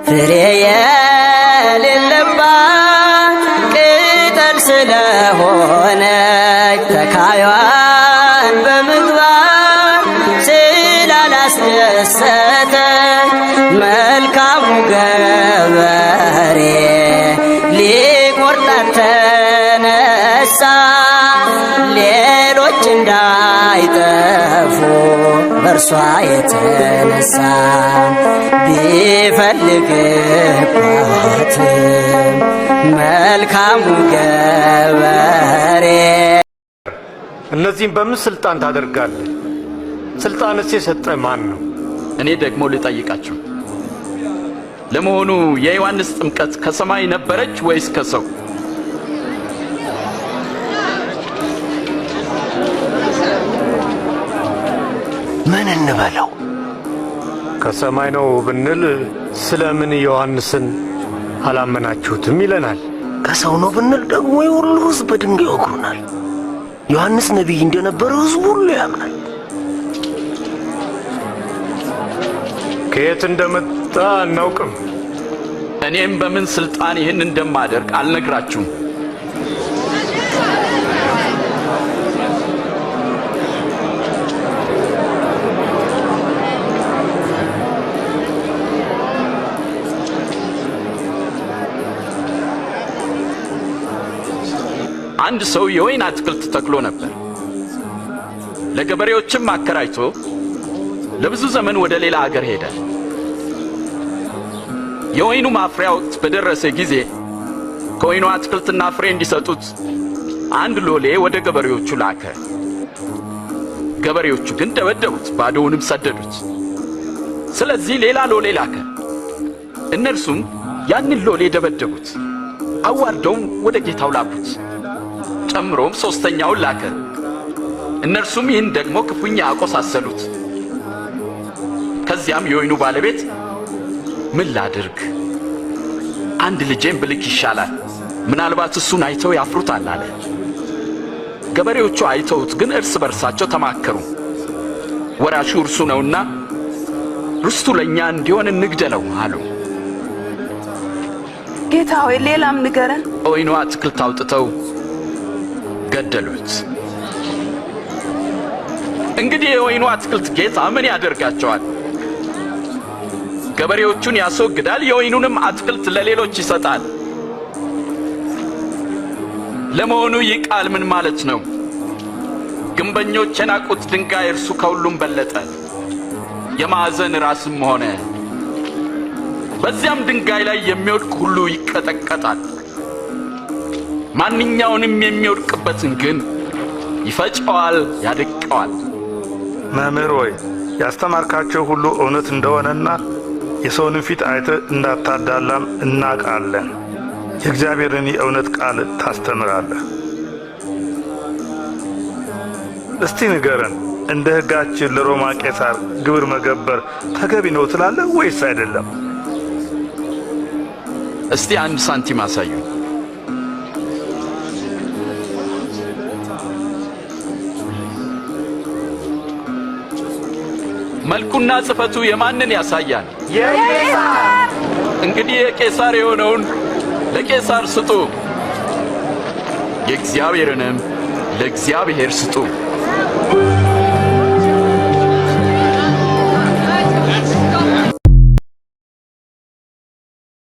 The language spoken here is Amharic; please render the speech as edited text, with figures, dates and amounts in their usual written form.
ፍሬ የሌለባት ቅጠል ስለሆነች ተካዩን በምግባር ስላላስደሰተች መልካሙ ገበሬ ሊቆርጣት ተነሳ። ሌሎች እንዳይጠፉ በእርሷ የተነሳ ቢፈልግባትም መልካሙ ገበሬ። እነዚህም በምን ስልጣን ታደርጋለህ? ስልጣንስ የሰጠ ማን ነው? እኔ ደግሞ ልጠይቃችሁ፣ ለመሆኑ የዮሐንስ ጥምቀት ከሰማይ ነበረች ወይስ ከሰው? ምን እንበለው? ከሰማይ ነው ብንል ስለምን ዮሐንስን አላመናችሁትም ይለናል። ከሰው ነው ብንል ደግሞ የሁሉ ሕዝብ በድንጋይ ይወግሩናል። ዮሐንስ ነቢይ እንደነበረ ሕዝቡ ሁሉ ያምናል። ከየት እንደመጣ አናውቅም። እኔም በምን ስልጣን ይህን እንደማደርግ አልነግራችሁም። አንድ ሰው የወይን አትክልት ተክሎ ነበር። ለገበሬዎችም አከራይቶ ለብዙ ዘመን ወደ ሌላ አገር ሄደ። የወይኑ ማፍሪያ ወቅት በደረሰ ጊዜ ከወይኑ አትክልትና ፍሬ እንዲሰጡት አንድ ሎሌ ወደ ገበሬዎቹ ላከ። ገበሬዎቹ ግን ደበደቡት፣ ባዶውንም ሰደዱት። ስለዚህ ሌላ ሎሌ ላከ። እነርሱም ያንን ሎሌ ደበደቡት፣ አዋርደውም ወደ ጌታው ላኩት። ጨምሮም ሦስተኛውን ላከ። እነርሱም ይህን ደግሞ ክፉኛ አቆሳሰሉት። ከዚያም የወይኑ ባለቤት ምን ላድርግ? አንድ ልጄን ብልክ ይሻላል፣ ምናልባት እሱን አይተው ያፍሩታል አለ። ገበሬዎቹ አይተውት ግን እርስ በርሳቸው ተማከሩ። ወራሹ እርሱ ነውና ርስቱ ለእኛ እንዲሆን እንግደለው አሉ። ጌታ ሆይ ሌላም ንገረን። ወይኑ አትክልት አውጥተው ገደሉት። እንግዲህ የወይኑ አትክልት ጌታ ምን ያደርጋቸዋል? ገበሬዎቹን ያስወግዳል፣ የወይኑንም አትክልት ለሌሎች ይሰጣል። ለመሆኑ ይህ ቃል ምን ማለት ነው? ግንበኞች የናቁት ድንጋይ እርሱ ከሁሉም በለጠ፣ የማዕዘን ራስም ሆነ። በዚያም ድንጋይ ላይ የሚወድቅ ሁሉ ይቀጠቀጣል። ማንኛውንም የሚወድቅበትን ግን ይፈጨዋል፣ ያደቀዋል። መምህር ሆይ ያስተማርካቸው ሁሉ እውነት እንደሆነና የሰውንም ፊት አይተህ እንዳታዳላም እናውቃለን። የእግዚአብሔርን የእውነት ቃል ታስተምራለህ። እስቲ ንገረን፣ እንደ ሕጋችን ለሮማ ቄሳር ግብር መገበር ተገቢ ነው ትላለህ ወይስ አይደለም? እስቲ አንድ ሳንቲም አሳዩ። መልኩና ጽፈቱ የማንን ያሳያል? የቄሳር። እንግዲህ የቄሳር የሆነውን ለቄሳር ስጡ፣ የእግዚአብሔርንም ለእግዚአብሔር ስጡ።